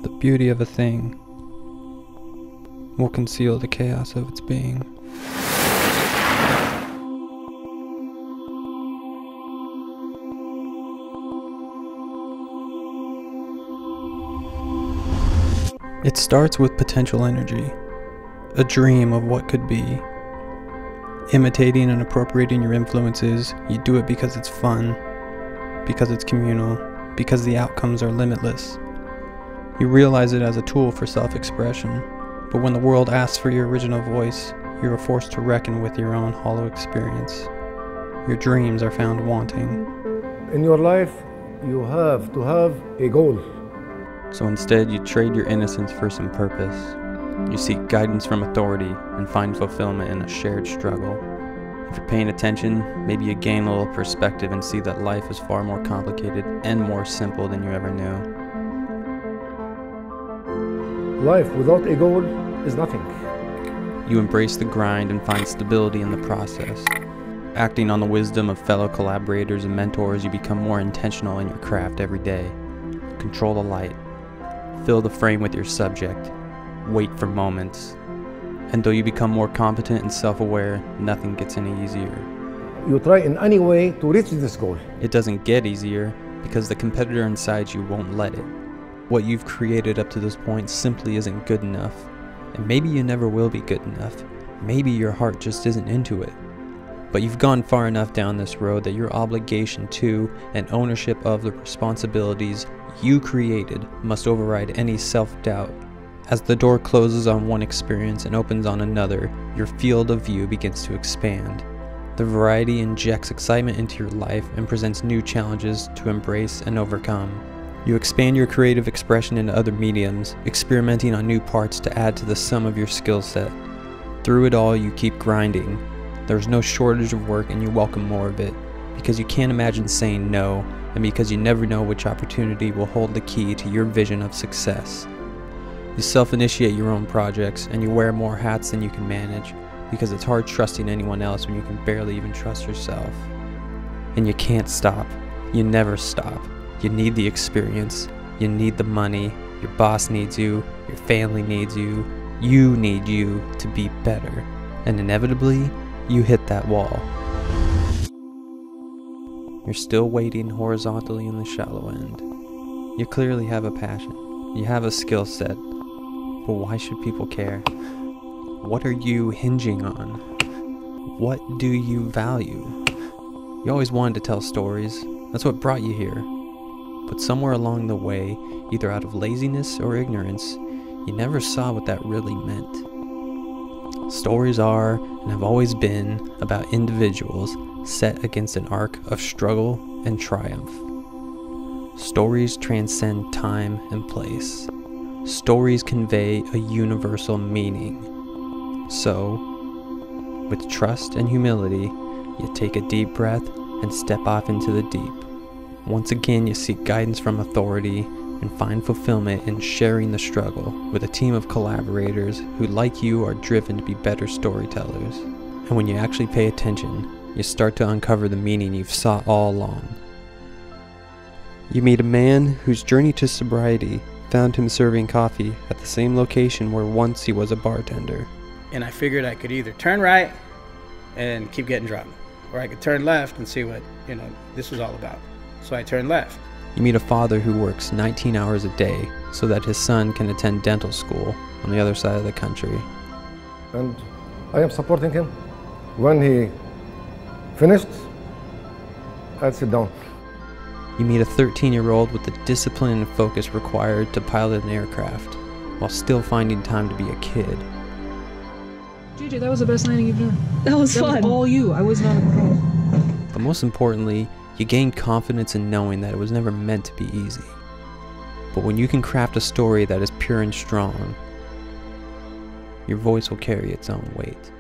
The beauty of a thing will conceal the chaos of its being. It starts with potential energy, a dream of what could be. Imitating and appropriating your influences, you do it because it's fun, because it's communal, because the outcomes are limitless. You realize it as a tool for self-expression, but when the world asks for your original voice, you are forced to reckon with your own hollow experience. Your dreams are found wanting. In your life, you have to have a goal. So instead, you trade your innocence for some purpose. You seek guidance from authority and find fulfillment in a shared struggle. If you're paying attention, maybe you gain a little perspective and see that life is far more complicated and more simple than you ever knew. Life without a goal is nothing. You embrace the grind and find stability in the process. Acting on the wisdom of fellow collaborators and mentors, you become more intentional in your craft every day. Control the light. Fill the frame with your subject. Wait for moments. And though you become more competent and self-aware, nothing gets any easier. You try in any way to reach this goal. It doesn't get easier because the competitor inside you won't let it. What you've created up to this point simply isn't good enough. And maybe you never will be good enough. Maybe your heart just isn't into it. But you've gone far enough down this road that your obligation to and ownership of the responsibilities you created must override any self-doubt. As the door closes on one experience and opens on another, your field of view begins to expand. The variety injects excitement into your life and presents new challenges to embrace and overcome. You expand your creative expression into other mediums, experimenting on new parts to add to the sum of your skill set. Through it all, you keep grinding. There's no shortage of work and you welcome more of it, because you can't imagine saying no, and because you never know which opportunity will hold the key to your vision of success. You self-initiate your own projects, and you wear more hats than you can manage, because it's hard trusting anyone else when you can barely even trust yourself. And you can't stop. You never stop. You need the experience. You need the money. Your boss needs you. Your family needs you. You need you to be better. And inevitably, you hit that wall. You're still waiting horizontally in the shallow end. You clearly have a passion. You have a skill set. But why should people care? What are you hinging on? What do you value? You always wanted to tell stories. That's what brought you here. But somewhere along the way, either out of laziness or ignorance, you never saw what that really meant. Stories are, and have always been, about individuals set against an arc of struggle and triumph. Stories transcend time and place. Stories convey a universal meaning. So, with trust and humility, you take a deep breath and step off into the deep. Once again, you seek guidance from authority and find fulfillment in sharing the struggle with a team of collaborators who, like you, are driven to be better storytellers. And when you actually pay attention, you start to uncover the meaning you've sought all along. You meet a man whose journey to sobriety found him serving coffee at the same location where once he was a bartender. And I figured I could either turn right and keep getting drunk, or I could turn left and see what, this was all about. So I turned left. You meet a father who works 19 hours a day so that his son can attend dental school on the other side of the country. And I am supporting him. When he finished, I'd sit down. You meet a 13-year-old with the discipline and focus required to pilot an aircraft, while still finding time to be a kid. JJ, that was the best landing you've done. That was fun. Was all you. I was not a pro. But most importantly, you gain confidence in knowing that it was never meant to be easy. But when you can craft a story that is pure and strong, your voice will carry its own weight.